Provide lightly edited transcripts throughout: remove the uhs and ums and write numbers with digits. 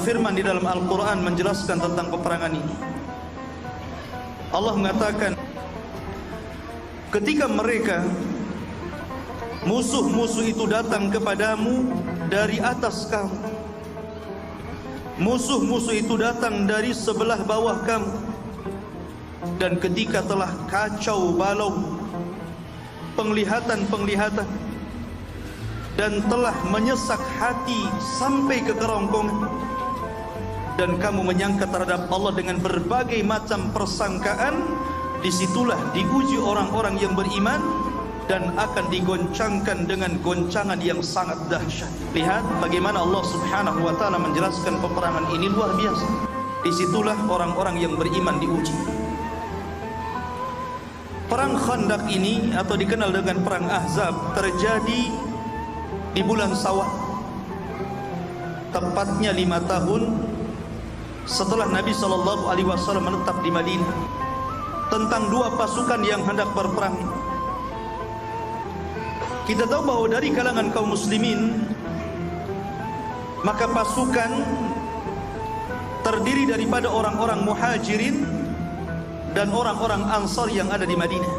berfirman di dalam Al-Quran menjelaskan tentang peperangan ini. Allah mengatakan, ketika mereka musuh-musuh itu datang kepadamu dari atas kamu, musuh-musuh itu datang dari sebelah bawah kamu, dan ketika telah kacau balau penglihatan-penglihatan dan telah menyesak hati sampai ke kerongkongan, dan kamu menyangka terhadap Allah dengan berbagai macam persangkaan, disitulah diuji orang-orang yang beriman dan akan digoncangkan dengan goncangan yang sangat dahsyat. Lihat bagaimana Allah Subhanahu wa taala menjelaskan peperangan ini luar biasa. Disitulah orang-orang yang beriman diuji. Perang Khandaq ini atau dikenal dengan perang Ahzab terjadi di bulan Syawal, tepatnya 5 tahun setelah Nabi SAW menetap di Madinah, tentang 2 pasukan yang hendak berperang. Kita tahu bahwa dari kalangan kaum muslimin, maka pasukan terdiri daripada orang-orang muhajirin dan orang-orang ansar yang ada di Madinah.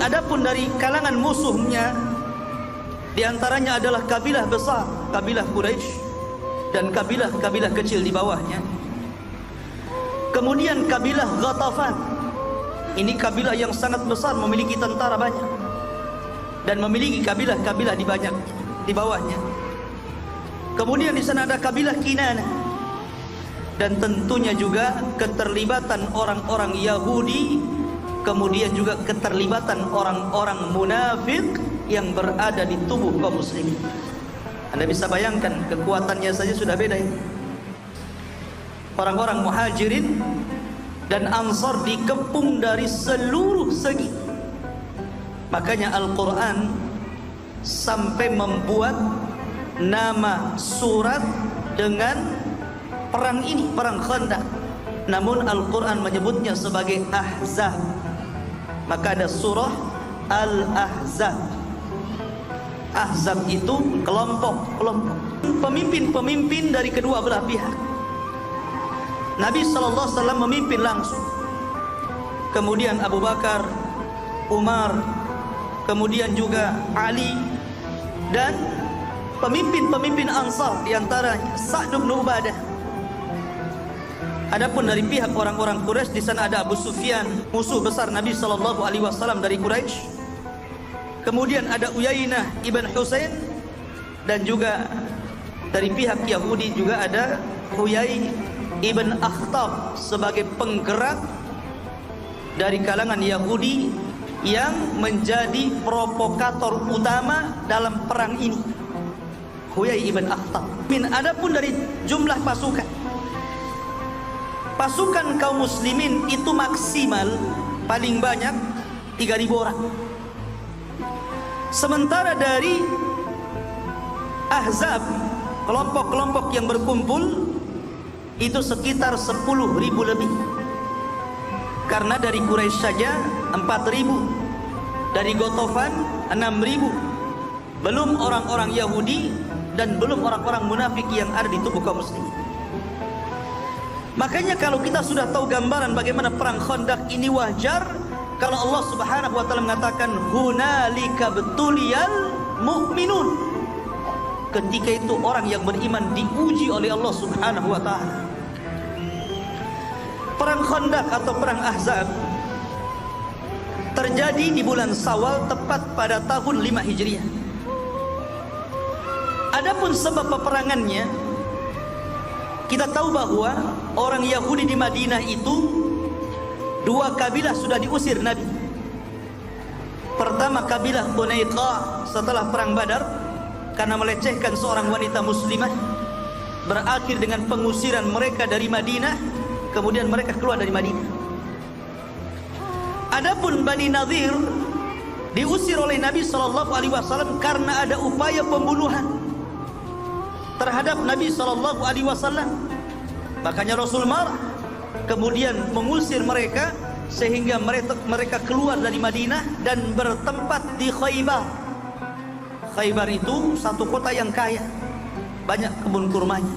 Adapun dari kalangan musuhnya, di antaranya adalah kabilah besar, kabilah Quraisy, dan kabilah-kabilah kecil di bawahnya. Kemudian kabilah Ghatafan, ini kabilah yang sangat besar, memiliki tentara banyak, dan memiliki kabilah-kabilah di bawahnya. Kemudian di sana ada kabilah Kinanah, dan tentunya juga keterlibatan orang-orang Yahudi, kemudian juga keterlibatan orang-orang munafik yang berada di tubuh kaum muslimin. Anda bisa bayangkan kekuatannya saja sudah beda ya. Orang-orang muhajirin dan ansar dikepung dari seluruh segi. Makanya Al-Quran sampai membuat nama surat dengan perang ini, perang Khandaq. Namun Al-Quran menyebutnya sebagai Ahzab. Maka ada surah Al-Ahzab. Ahzab itu kelompok-kelompok, pemimpin-pemimpin dari kedua belah pihak. Nabi SAW memimpin langsung, kemudian Abu Bakar, Umar, kemudian juga Ali, dan pemimpin-pemimpin Ansar, diantaranya Sa'd bin Ubadah. Adapun dari pihak orang-orang Quraisy, di sana ada Abu Sufyan, musuh besar Nabi SAW dari Quraisy. Kemudian ada Uyainah ibn Husain, dan juga dari pihak Yahudi juga ada Huyai ibn Akhtab sebagai penggerak dari kalangan Yahudi yang menjadi provokator utama dalam perang ini. Huyai ibn Akhtab. Adapun dari jumlah pasukan kaum muslimin itu maksimal paling banyak 3.000 orang. Sementara dari Ahzab, kelompok-kelompok yang berkumpul itu sekitar 10.000 lebih. Karena dari Quraisy saja 4.000, dari Ghatafan 6.000, belum orang-orang Yahudi dan belum orang-orang munafik yang ada di tubuh kaum muslimin. Makanya kalau kita sudah tahu gambaran bagaimana perang Khandaq ini, wajar kalau Allah Subhanahu wa taala mengatakan hunalika betuliyal mu'minun. Ketika itu orang yang beriman diuji oleh Allah Subhanahu wa taala. Perang Khandaq atau perang Ahzab terjadi di bulan Syawal, tepat pada tahun 5 Hijriah. Adapun sebab peperangannya, kita tahu bahwa orang Yahudi di Madinah itu 2 kabilah sudah diusir Nabi. Pertama kabilah Qunaiqah setelah perang Badar, karena melecehkan seorang wanita muslimah, berakhir dengan pengusiran mereka dari Madinah. Kemudian mereka keluar dari Madinah. Adapun Bani Nadir diusir oleh Nabi SAW karena ada upaya pembunuhan terhadap Nabi SAW. Makanya Rasul marah, kemudian mengusir mereka, sehingga mereka keluar dari Madinah dan bertempat di Khaybar. Khaybar itu satu kota yang kaya, banyak kebun kurmanya.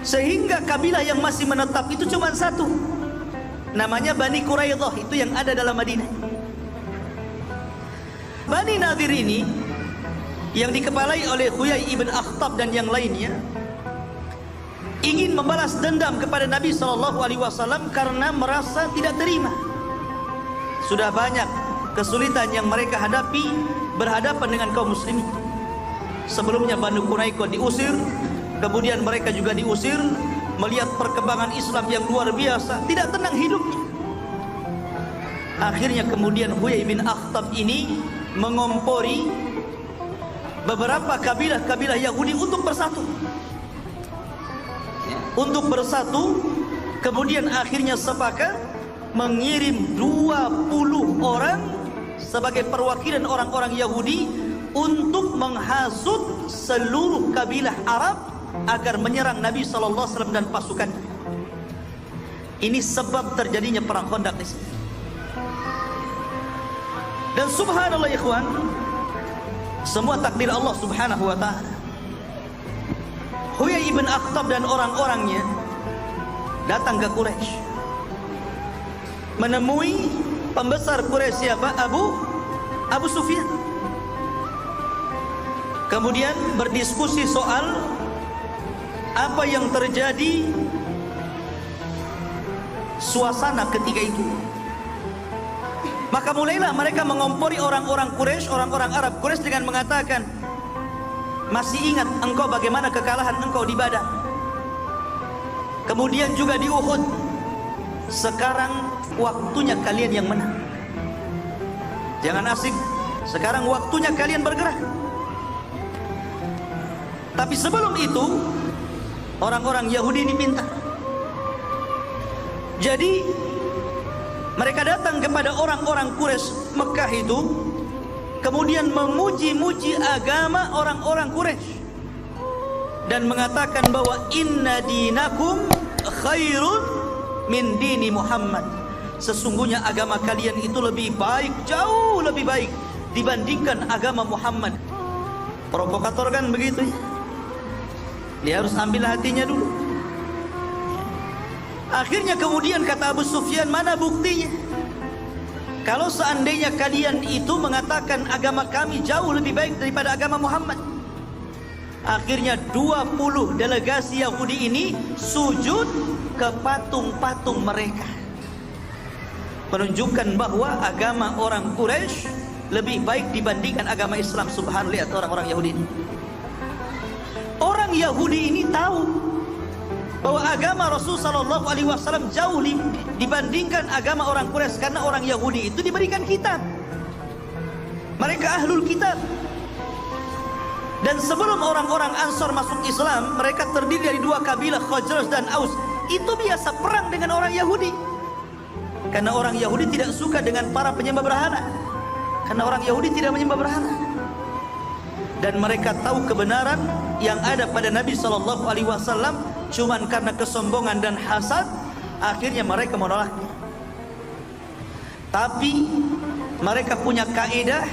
Sehingga kabilah yang masih menetap itu cuma satu, namanya Bani Quraidah, itu yang ada dalam Madinah. Bani Nadir ini yang dikepalai oleh Huyai ibn Akhtab dan yang lainnya ingin membalas dendam kepada Nabi SAW karena merasa tidak terima. Sudah banyak kesulitan yang mereka hadapi berhadapan dengan kaum muslimin. Sebelumnya Bani Quraidah diusir, kemudian mereka juga diusir. Melihat perkembangan Islam yang luar biasa, tidak tenang hidupnya. Akhirnya kemudian Huyai bin Akhtab ini mengompori beberapa kabilah-kabilah Yahudi untuk bersatu. Kemudian akhirnya sepakat mengirim 20 orang sebagai perwakilan orang-orang Yahudi untuk menghasut seluruh kabilah Arab agar menyerang Nabi SAW dan pasukan. Ini sebab terjadinya perang Khandaq di sini. Dan subhanallah ikhwan, semua takdir Allah Subhanahu wa taala. Huyai ibn Akhtab dan orang-orangnya datang ke Quraisy, menemui pembesar Quraisy siapa? Abu Sufyan. Kemudian berdiskusi soal apa yang terjadi, suasana ketika itu. Maka mulailah mereka mengompori orang-orang Quraisy, orang-orang Arab Quraisy dengan mengatakan, masih ingat engkau bagaimana kekalahan engkau di Badar, kemudian juga di Uhud. Sekarang waktunya kalian yang menang. Jangan asik, sekarang waktunya kalian bergerak. Tapi sebelum itu orang-orang Yahudi diminta. Jadi mereka datang kepada orang-orang Quraisy Mekah itu, kemudian memuji-muji agama orang-orang Quraisy dan mengatakan bahwa inna dinakum khairun min dini Muhammad. Sesungguhnya agama kalian itu lebih baik, jauh lebih baik dibandingkan agama Muhammad. Provokator kan begitu ya. Dia harus ambil hatinya dulu. Akhirnya kemudian kata Abu Sufyan, mana buktinya? Kalau seandainya kalian itu mengatakan agama kami jauh lebih baik daripada agama Muhammad. Akhirnya 20 delegasi Yahudi ini sujud ke patung-patung mereka, menunjukkan bahwa agama orang Quraisy lebih baik dibandingkan agama Islam. Subhanallah, lihat orang-orang Yahudi ini. Orang Yahudi ini tahu bahwa agama Rasulullah SAW jauh dibandingkan agama orang Quraisy, karena orang Yahudi itu diberikan kitab. Mereka ahlul kitab. Dan sebelum orang-orang Ansar masuk Islam, mereka terdiri dari dua kabilah, Khazraj dan Aus. Itu biasa perang dengan orang Yahudi, karena orang Yahudi tidak suka dengan para penyembah berhala, karena orang Yahudi tidak menyembah berhala. Dan mereka tahu kebenaran yang ada pada Nabi SAW, cuman karena kesombongan dan hasad, akhirnya mereka menolaknya. Tapi mereka punya kaidah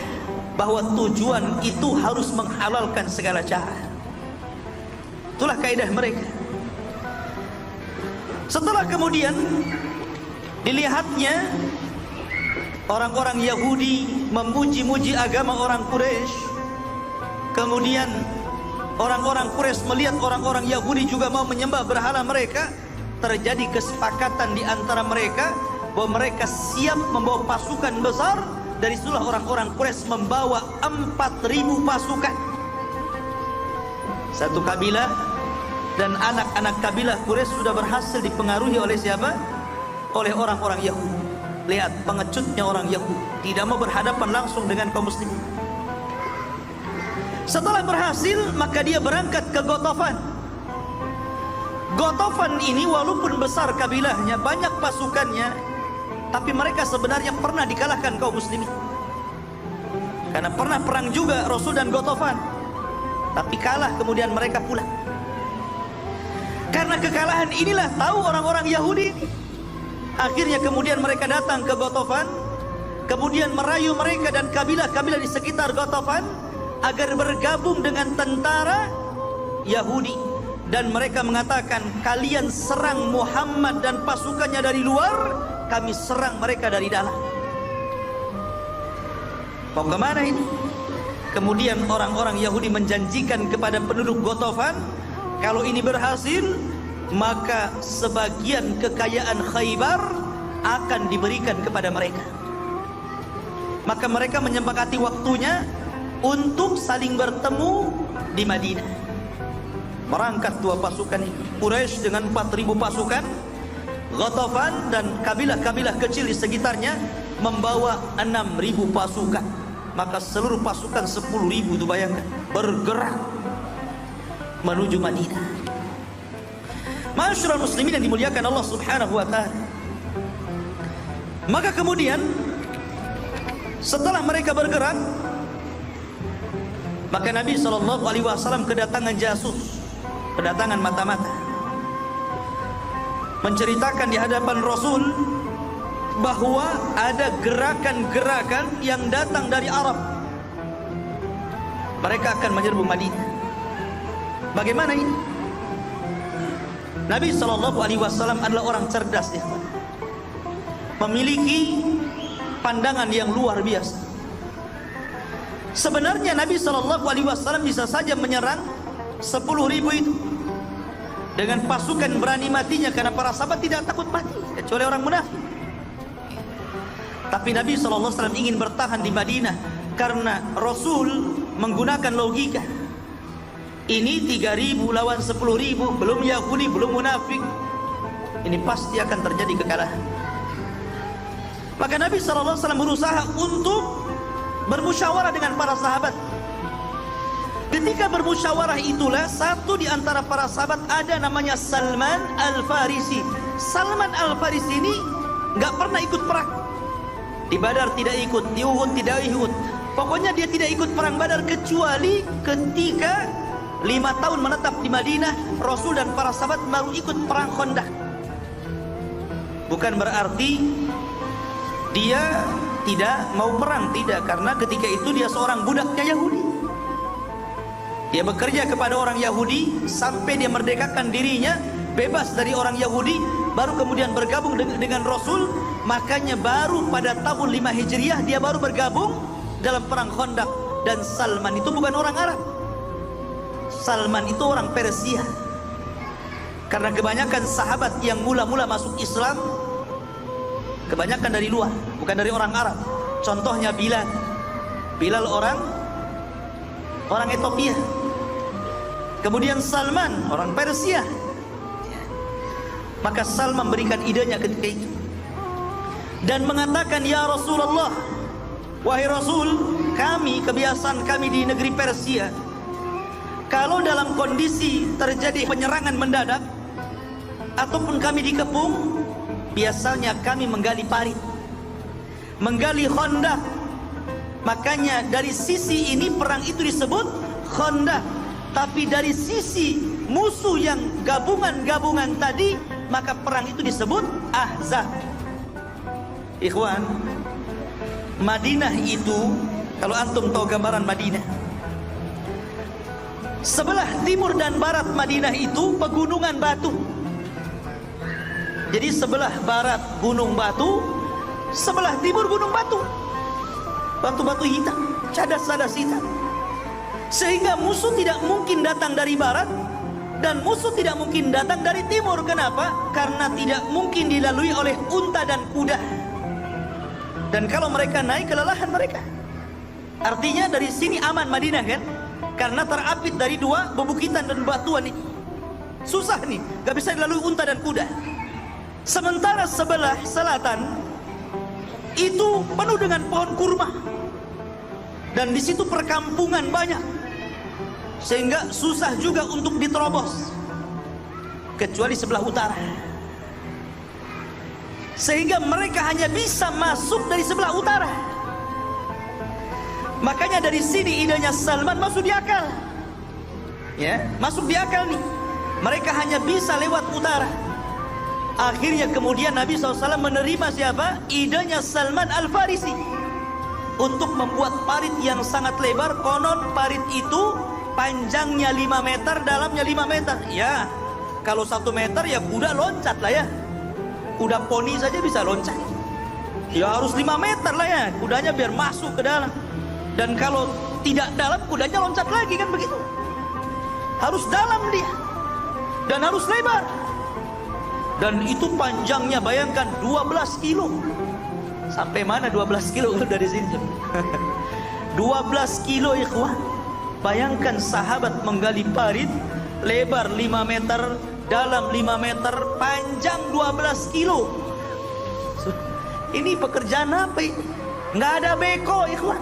bahwa tujuan itu harus menghalalkan segala cara. Itulah kaidah mereka. Setelah kemudian dilihatnya orang-orang Yahudi memuji-muji agama orang Quraisy, kemudian orang-orang Quraisy melihat orang-orang Yahudi juga mau menyembah berhala mereka, terjadi kesepakatan di antara mereka bahwa mereka siap membawa pasukan besar. Dari situlah orang-orang Quraisy membawa 4.000 pasukan. Satu kabilah, dan anak-anak kabilah Quraisy sudah berhasil dipengaruhi oleh siapa? Oleh orang-orang Yahudi. Lihat pengecutnya orang Yahudi, tidak mau berhadapan langsung dengan kaum muslimin. Setelah berhasil, maka dia berangkat ke Ghatafan. Ghatafan ini walaupun besar kabilahnya, banyak pasukannya, tapi mereka sebenarnya pernah dikalahkan kaum muslimin. Karena pernah perang juga Rasul dan Ghatafan, tapi kalah kemudian mereka pulang. Karena kekalahan inilah tahu orang-orang Yahudi. Akhirnya kemudian mereka datang ke Ghatafan, kemudian merayu mereka dan kabilah-kabilah di sekitar Ghatafan agar bergabung dengan tentara Yahudi, dan mereka mengatakan, kalian serang Muhammad dan pasukannya dari luar, kami serang mereka dari dalam. Mau kemana ini? Kemudian orang-orang Yahudi menjanjikan kepada penduduk Ghatafan, kalau ini berhasil, maka sebagian kekayaan Khaybar akan diberikan kepada mereka. Maka mereka menyepakati waktunya untuk saling bertemu di Madinah. Berangkat dua pasukan ini, Quraisy dengan 4.000 pasukan, Ghatafan dan kabilah-kabilah kecil di sekitarnya membawa 6.000 pasukan. Maka seluruh pasukan 10.000 itu bayangkan, bergerak menuju Madinah. Ma'asyiral muslimin yang dimuliakan Allah Subhanahu wa taala. Maka kemudian setelah mereka bergerak, maka Nabi SAW kedatangan jasus, kedatangan mata-mata, menceritakan di hadapan Rasul bahwa ada gerakan-gerakan yang datang dari Arab. Mereka akan menyerbu Madinah. Bagaimana ini? Nabi SAW adalah orang cerdas, ya, memiliki pandangan yang luar biasa. Sebenarnya Nabi SAW bisa saja menyerang 10.000 itu dengan pasukan berani matinya, karena para sahabat tidak takut mati kecuali orang munafik. Tapi Nabi SAW ingin bertahan di Madinah karena Rasul menggunakan logika. Ini 3.000 lawan 10.000, belum Yahudi, belum munafik. Ini pasti akan terjadi kekalahan. Maka Nabi SAW berusaha untuk bermusyawarah dengan para sahabat. Ketika bermusyawarah itulah satu di antara para sahabat ada namanya Salman Al-Farisi. Salman Al-Farisi ini nggak pernah ikut perang. Di Badar tidak ikut, di Uhud tidak ikut. Pokoknya dia tidak ikut perang Badar kecuali ketika 5 tahun menetap di Madinah, Rasul dan para sahabat baru ikut perang Khandaq. Bukan berarti dia tidak mau perang, tidak, karena ketika itu dia seorang budaknya Yahudi. Dia bekerja kepada orang Yahudi sampai dia merdekakan dirinya, bebas dari orang Yahudi, baru kemudian bergabung dengan Rasul. Makanya baru pada tahun 5 Hijriah dia baru bergabung dalam perang Khandaq. Dan Salman itu bukan orang Arab, Salman itu orang Persia. Karena kebanyakan sahabat yang mula-mula masuk Islam kebanyakan dari luar, bukan dari orang Arab. Contohnya Bilal. Bilal orang Ethiopia. Kemudian Salman orang Persia. Maka Salman memberikan idenya ketika itu dan mengatakan, ya Rasulullah, wahai Rasul, kebiasaan kami di negeri Persia, kalau dalam kondisi terjadi penyerangan mendadak ataupun kami dikepung, biasanya kami menggali parit, menggali Khandaq. Makanya dari sisi ini perang itu disebut Khandaq, tapi dari sisi musuh yang gabungan-gabungan tadi, maka perang itu disebut Ahzab. Ikhwan, Madinah itu, kalau antum tahu gambaran Madinah, sebelah timur dan barat Madinah itu pegunungan batu. Jadi sebelah barat gunung batu, sebelah timur gunung batu, batu-batu hitam, cadas-cadas hitam. Sehingga musuh tidak mungkin datang dari barat dan musuh tidak mungkin datang dari timur. Kenapa? Karena tidak mungkin dilalui oleh unta dan kuda. Dan kalau mereka naik, kelelahan mereka. Artinya dari sini aman Madinah, kan? Karena terapit dari dua bebukitan dan batuan ini. Susah nih, gak bisa dilalui unta dan kuda. Sementara sebelah selatan itu penuh dengan pohon kurma, dan di situ perkampungan banyak, sehingga susah juga untuk diterobos, kecuali sebelah utara. Sehingga mereka hanya bisa masuk dari sebelah utara. Makanya dari sini idenya Salman masuk di akal, ya, masuk di akal nih. Mereka hanya bisa lewat utara. Akhirnya kemudian Nabi SAW menerima siapa? Idenya Salman Al-Farisi. untuk membuat parit yang sangat lebar. Konon parit itu panjangnya 5 meter, dalamnya 5 meter. Ya, kalau 1 meter ya kuda loncat lah ya. Kuda poni saja bisa loncat. Ya harus 5 meter lah ya, kudanya biar masuk ke dalam. Dan kalau tidak dalam, kudanya loncat lagi, kan begitu. Harus dalam dia, dan harus lebar. Dan itu panjangnya bayangkan 12 kilo. Sampai mana 12 kilo kalau dari sini? 12 kilo ikhwan. Bayangkan sahabat menggali parit, lebar 5 meter, dalam 5 meter, panjang 12 kilo. Ini pekerjaan apa ini? Nggak ada beko ikhwan.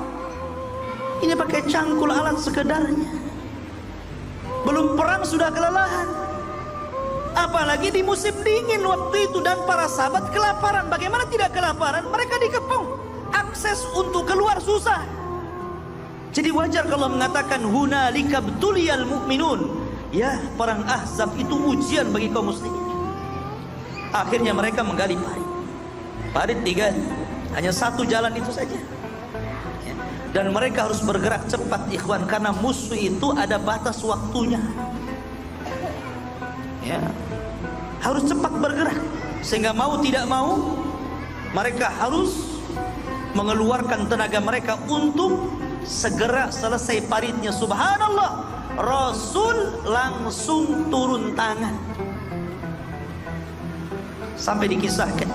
Ini pakai cangkul alat sekedarnya. Belum perang sudah kelelahan. Apalagi di musim dingin waktu itu, dan para sahabat kelaparan. Bagaimana tidak kelaparan? Mereka dikepung. Akses untuk keluar susah. Jadi wajar kalau mengatakan hunalika btuliyal mu'minun. Ya, perang Ahzab itu ujian bagi kaum muslimin. Akhirnya mereka menggali parit. Parit digali, hanya satu jalan itu saja. Dan mereka harus bergerak cepat ikhwan, karena musuh itu ada batas waktunya. Ya, harus cepat bergerak, sehingga mau tidak mau mereka harus mengeluarkan tenaga mereka untuk segera selesai paritnya. Subhanallah, Rasul langsung turun tangan. Sampai dikisahkan,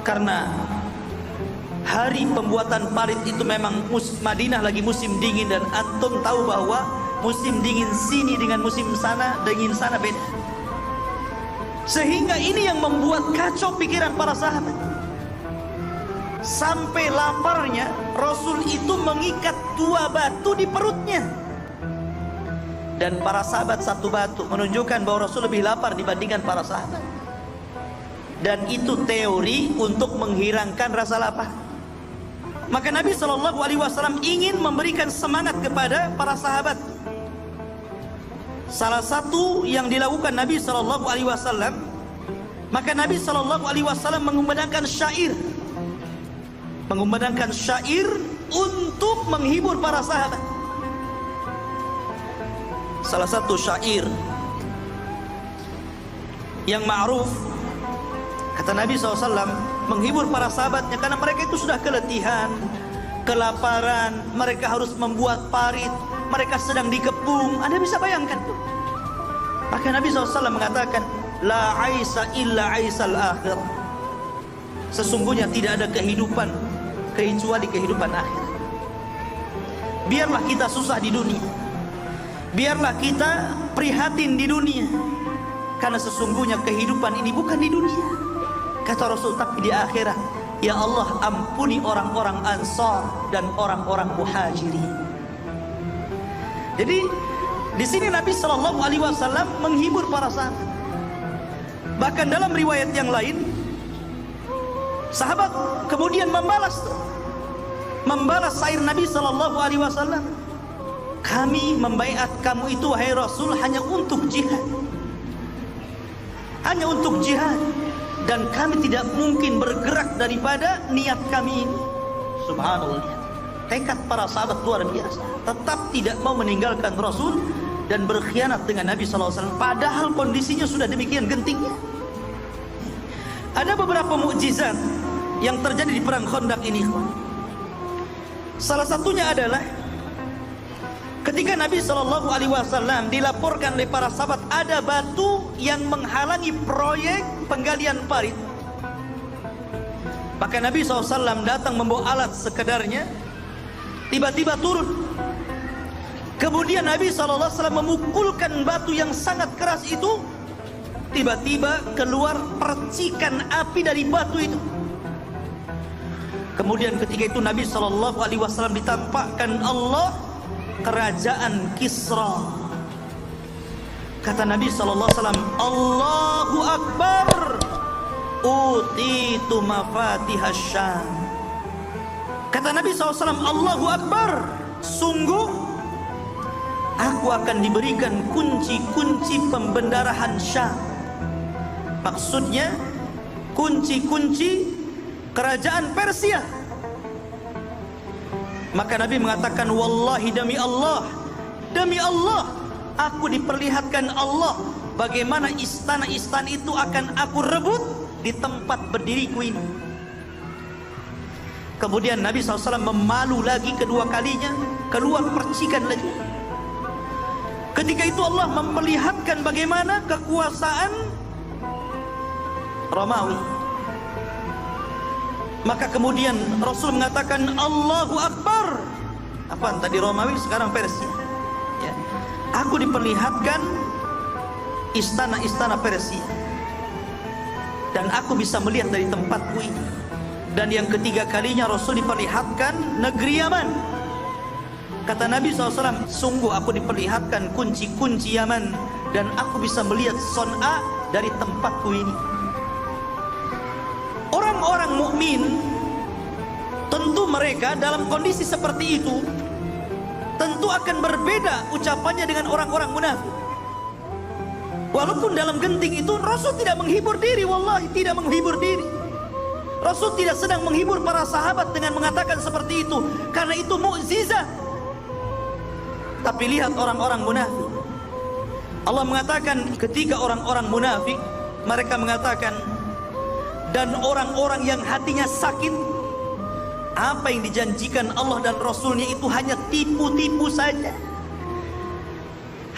karena hari pembuatan parit itu memang Madinah lagi musim dingin, dan antum tahu bahwa musim dingin sini dengan musim sana, dingin sana beda. Sehingga ini yang membuat kacau pikiran para sahabat. Sampai laparnya Rasul itu mengikat 2 batu di perutnya. Dan para sahabat 1 batu, menunjukkan bahwa Rasul lebih lapar dibandingkan para sahabat. Dan itu teori untuk menghilangkan rasa lapar. Maka Nabi SAW ingin memberikan semangat kepada para sahabat. Salah satu yang dilakukan Nabi SAW, maka Nabi SAW mengumandangkan syair. Mengumandangkan syair untuk menghibur para sahabat. Salah satu syair yang ma'ruf, kata Nabi SAW, menghibur para sahabatnya, karena mereka itu sudah keletihan, kelaparan, mereka harus membuat parit, mereka sedang dikepung. Anda bisa bayangkan tuh. Maka Nabi SAW mengatakan, la aisa illa aisal akhir. Sesungguhnya tidak ada kehidupan kecuali kehidupan akhir. Biarlah kita susah di dunia, biarlah kita prihatin di dunia, karena sesungguhnya kehidupan ini bukan di dunia, kata Rasul, tapi di akhirat. Ya Allah, ampuni orang-orang Ansar dan orang-orang Muhajirin. Jadi di sini Nabi SAW menghibur para sahabat. Bahkan dalam riwayat yang lain, sahabat kemudian membalas syair Nabi SAW. Kami membaiat kamu itu wahai Rasul hanya untuk jihad, hanya untuk jihad, dan kami tidak mungkin bergerak daripada niat kami ini. Subhanallah, tekad para sahabat luar biasa, tetap tidak mau meninggalkan Rasul dan berkhianat dengan Nabi SAW, padahal kondisinya sudah demikian gentingnya. Ada beberapa mukjizat yang terjadi di perang Khandaq ini. Salah satunya adalah ketika Nabi SAW dilaporkan oleh para sahabat ada batu yang menghalangi proyek penggalian parit. Maka Nabi SAW datang membawa alat sekedarnya, tiba-tiba turun. Kemudian Nabi SAW memukulkan batu yang sangat keras itu, tiba-tiba keluar percikan api dari batu itu. Kemudian ketika itu Nabi SAW ditampakkan Allah kerajaan Kisra. Kata Nabi SAW, Allahu Akbar, utitu mafatihas Syam. Kata Nabi SAW, Allahu Akbar, sungguh aku akan diberikan kunci-kunci pembendarahan Syam. Maksudnya kunci-kunci kerajaan Persia. Maka Nabi mengatakan, wallahi demi Allah, aku diperlihatkan Allah bagaimana istana-istana itu akan aku rebut di tempat berdiriku ini. Kemudian Nabi SAW memalu lagi kedua kalinya, keluar percikan lagi. Ketika itu Allah memperlihatkan bagaimana kekuasaan Romawi. Maka kemudian Rasul mengatakan, Allahu Akbar. Apaan tadi Romawi, sekarang Persia. Ya. Aku diperlihatkan istana-istana Persia, dan aku bisa melihat dari tempatku ini. Dan yang ketiga kalinya Rasul diperlihatkan negeri Yaman. Kata Nabi SAW, sungguh aku diperlihatkan kunci-kunci Yaman, dan aku bisa melihat Son'a dari tempatku ini. Orang-orang mukmin tentu mereka dalam kondisi seperti itu tentu akan berbeda ucapannya dengan orang-orang munafik. Walaupun dalam genting itu Rasul tidak menghibur diri, wallahi tidak menghibur diri. Rasul tidak sedang menghibur para sahabat dengan mengatakan seperti itu, karena itu mukjizat. Tapi lihat orang-orang munafik. Allah mengatakan ketika orang-orang munafik, mereka mengatakan, dan orang-orang yang hatinya sakit, apa yang dijanjikan Allah dan Rasulnya itu hanya tipu-tipu saja,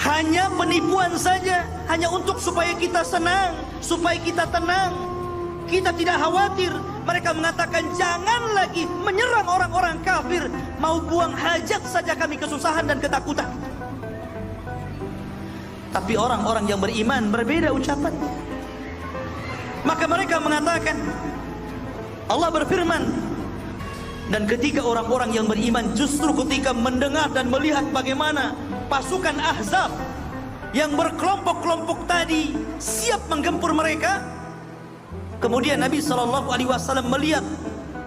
hanya penipuan saja, hanya untuk supaya kita senang, supaya kita tenang, kita tidak khawatir. Mereka mengatakan, jangan lagi menyerang orang-orang kafir, mau buang hajat saja kami kesusahan dan ketakutan. Tapi orang-orang yang beriman berbeda ucapannya. Maka mereka mengatakan, Allah berfirman, dan ketika orang-orang yang beriman justru ketika mendengar dan melihat bagaimana pasukan Ahzab yang berkelompok-kelompok tadi siap menggempur mereka, kemudian Nabi SAW melihat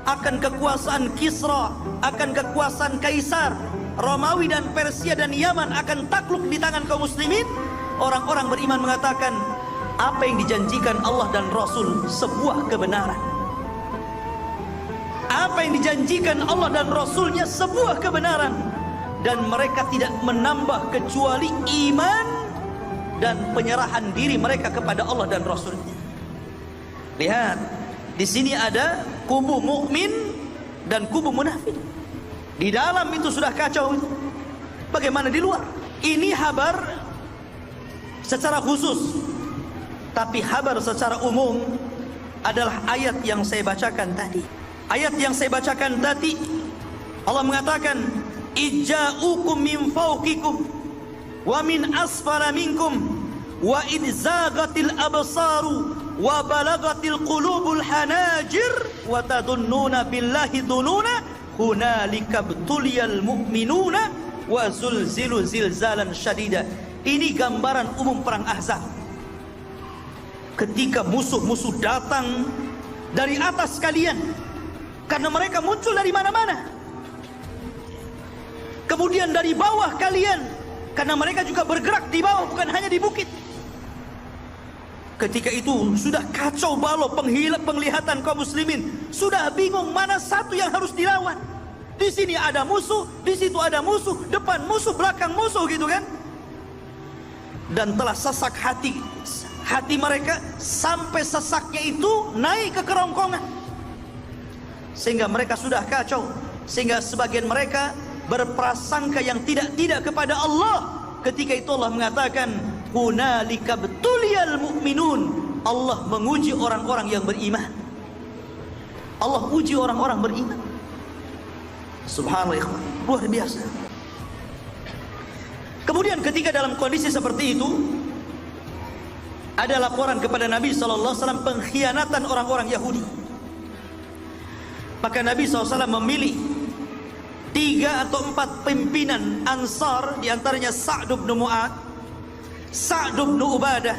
akan kekuasaan Kisra, akan kekuasaan Kaisar, Romawi dan Persia dan Yaman akan takluk di tangan kaum muslimin. Orang-orang beriman mengatakan, apa yang dijanjikan Allah dan Rasul sebuah kebenaran. Apa yang dijanjikan Allah dan Rasulnya sebuah kebenaran. Dan mereka tidak menambah kecuali iman dan penyerahan diri mereka kepada Allah dan Rasulnya. Lihat, di sini ada kubu mukmin dan kubu munafik. Di dalam itu sudah kacau. Bagaimana di luar? Ini kabar secara khusus, tapi kabar secara umum adalah ayat yang saya bacakan tadi. Ayat yang saya bacakan tadi, Allah mengatakan, ija'ukum min fawqikum wa min asfala minkum wa idzagatil absaru wa balagatil qulubul hanajir wa tadunnuna billahi dununa hunalika btuliyal mu'minuna wa zulzilu zilzalan syadida. Ini gambaran umum perang Ahzab. Ketika musuh-musuh datang dari atas kalian, karena mereka muncul dari mana-mana. Kemudian dari bawah kalian, karena mereka juga bergerak di bawah, bukan hanya di bukit. Ketika itu sudah kacau balau penglihatan kaum muslimin, sudah bingung mana satu yang harus dilawan. Di sini ada musuh, di situ ada musuh, depan musuh, belakang musuh, gitu kan? Dan telah sesak hati mereka sampai sesaknya itu naik ke kerongkongan, sehingga mereka sudah kacau, sehingga sebagian mereka berprasangka yang tidak kepada Allah. Ketika itu Allah mengatakan, hunalika btuliyal mu'minun. Allah menguji orang-orang yang beriman. Allah uji orang-orang beriman. Subhanallah, luar biasa. Kemudian ketika dalam kondisi seperti itu, ada laporan kepada Nabi SAW pengkhianatan orang-orang Yahudi. Maka Nabi SAW memilih 3 atau 4 pimpinan Ansar, diantaranya Sa'd bin Mu'ad, Sa'd bin Ubadah,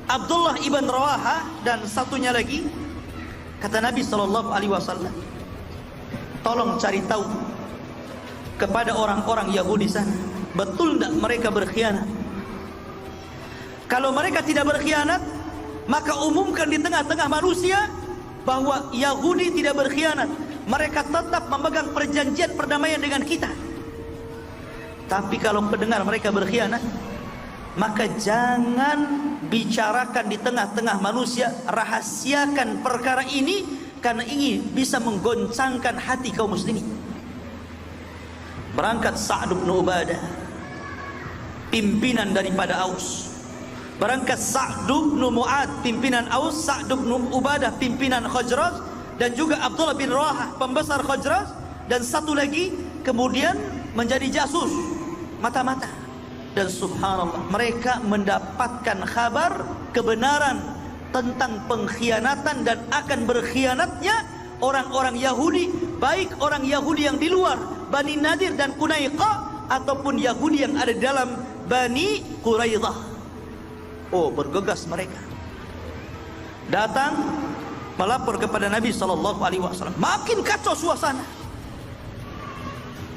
Abdullah ibn Rawaha, dan satunya lagi. Kata Nabi SAW, tolong cari tahu kepada orang-orang Yahudi sana, betul tidak mereka berkhianat? Kalau mereka tidak berkhianat, maka umumkan di tengah-tengah manusia bahwa Yahudi tidak berkhianat. mereka tetap memegang perjanjian perdamaian dengan kita. Tapi kalau mendengar mereka berkhianat, maka jangan bicarakan di tengah-tengah manusia, rahasiakan perkara ini, karena ini bisa menggoncangkan hati kaum muslimin. Berangkat Sa'd bin Ubadah, pimpinan daripada Aus. Berangkat Sa'd bin Mu'ad, pimpinan Aus. Sa'd bin Ubadah, pimpinan Khazraj. Dan juga Abdullah bin Rawahah, pembesar Khazraj. Dan satu lagi kemudian menjadi jasus, mata-mata. Dan subhanallah, mereka mendapatkan kabar kebenaran tentang pengkhianatan dan akan berkhianatnya orang-orang Yahudi, baik orang Yahudi yang di luar Bani Nadir dan Qunaiqah, ataupun Yahudi yang ada dalam Bani Quraidah. Oh, bergegas mereka, datang melapor kepada Nabi SAW. Makin kacau suasana.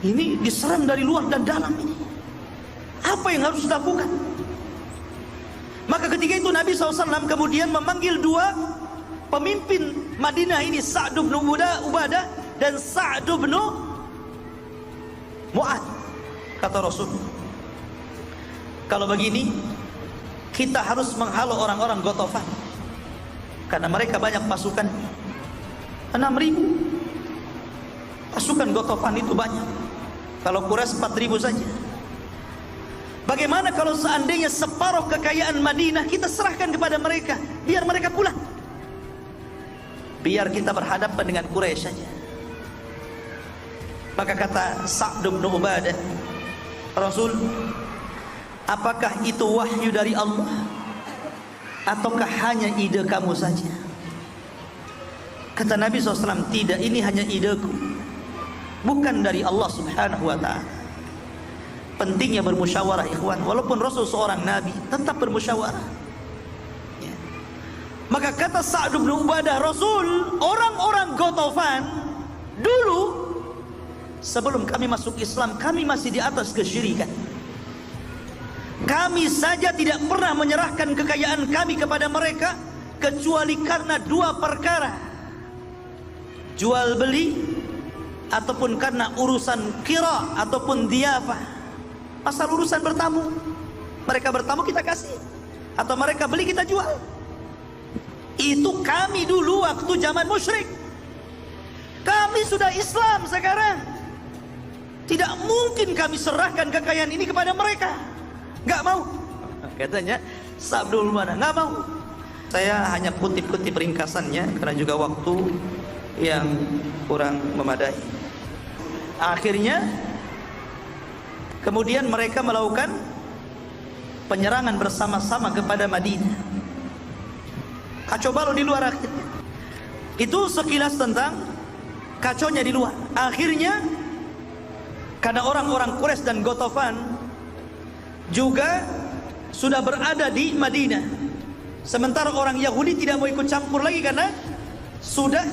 Ini diserang dari luar dan dalam ini. Apa yang harus dilakukan? Maka ketika itu Nabi SAW kemudian memanggil dua pemimpin Madinah ini, Sa'd bin Ubadah dan Sa'd bin Mu'ad. Kata Rasul, kalau begini kita harus menghalau orang-orang Ghatafan, karena mereka banyak pasukan, 6.000 pasukan Ghatafan itu banyak. Kalau Quraisy 4.000 saja. Bagaimana kalau seandainya separuh kekayaan Madinah kita serahkan kepada mereka, biar mereka pulang, biar kita berhadapan dengan Quraisy saja. Maka kata Sa'd bin Ubadah, Rasul, apakah itu wahyu dari Allah ataukah hanya ide kamu saja? Kata Nabi SAW, tidak, ini hanya ideku, bukan dari Allah Subhanahu wa ta'ala. Pentingnya bermusyawarah, ikhwan. Walaupun Rasul seorang Nabi, tetap bermusyawarah ya. Maka kata Sa'd bin Ubadah, Rasul, orang-orang Ghatafan dulu sebelum kami masuk Islam, kami masih di atas kesyirikan. Kami saja tidak pernah menyerahkan kekayaan kami kepada mereka, kecuali karena dua perkara: jual beli, ataupun karena urusan kira ataupun diyafah. Asal urusan bertamu, mereka bertamu kita kasih, atau mereka beli kita jual. Itu kami dulu waktu zaman musyrik. Kami sudah Islam sekarang, tidak mungkin kami serahkan kekayaan ini kepada mereka. Gak mau, katanya Sa'd bin Ubadah, gak mau. Saya hanya kutip-kutip ringkasannya karena juga waktu yang kurang memadai. Akhirnya kemudian mereka melakukan penyerangan bersama-sama kepada Madinah. Kacau balau di luar akhirnya. Itu sekilas tentang kacaunya di luar. Akhirnya karena orang-orang Quraisy dan Ghatafan juga sudah berada di Madinah, sementara orang Yahudi tidak mau ikut campur lagi karena sudah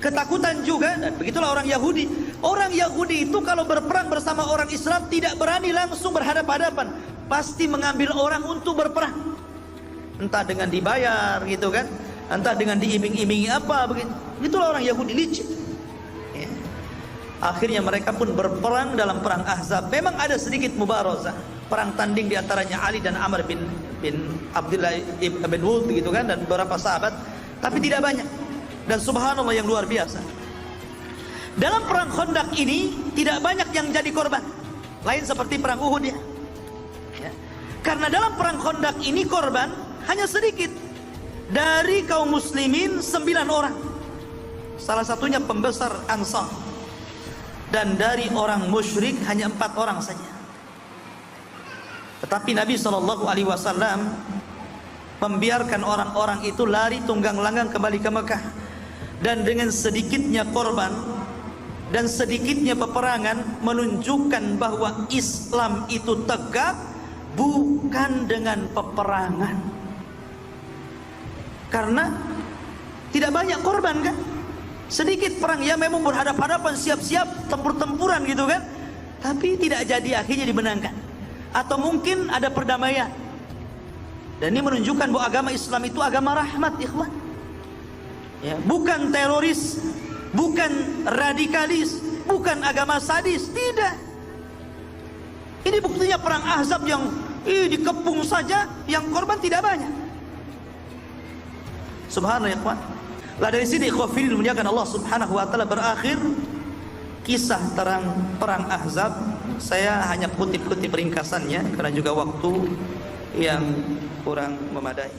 ketakutan juga. Dan begitulah orang Yahudi. Orang Yahudi itu kalau berperang bersama orang Islam tidak berani langsung berhadapan-hadapan, pasti mengambil orang untuk berperang, entah dengan dibayar gitu kan, entah dengan diiming-imingi apa begitu. Itulah orang Yahudi licik ya. Akhirnya mereka pun berperang dalam perang Ahzab. Memang ada sedikit mubarazah, perang tanding di antaranya Ali dan Amr bin Abdullah bin Wud gitu kan, dan beberapa sahabat, tapi tidak banyak. Dan subhanallah yang luar biasa, dalam perang Khandaq ini tidak banyak yang jadi korban, lain seperti perang Uhud ya. Karena dalam perang Khandaq ini korban hanya sedikit. Dari kaum muslimin 9 orang, salah satunya pembesar Ansar. Dan dari orang musyrik hanya 4 orang saja. Tetapi Nabi SAW membiarkan orang-orang itu lari tunggang langgang kembali ke Mekah. Dan dengan sedikitnya korban dan sedikitnya peperangan menunjukkan bahwa Islam itu tegak bukan dengan peperangan. Karena tidak banyak korban kan, sedikit perang ya, memang berhadapan-hadapan, siap-siap tempur-tempuran gitu kan, tapi tidak jadi, akhirnya dimenangkan. Atau mungkin ada perdamaian. Dan ini menunjukkan bahwa agama Islam itu agama rahmat, ikhwan ya, bukan teroris, bukan radikalis, bukan agama sadis, tidak. Ini buktinya perang Ahzab yang dikepung saja, yang korban tidak banyak. Subhanallah ya ikhwan. Lah dari sini ikhwafil dimuliakan Allah Subhanahu wa taala berakhir kisah perang Ahzab. Saya hanya kutip-kutip ringkasannya karena juga waktu yang kurang memadai.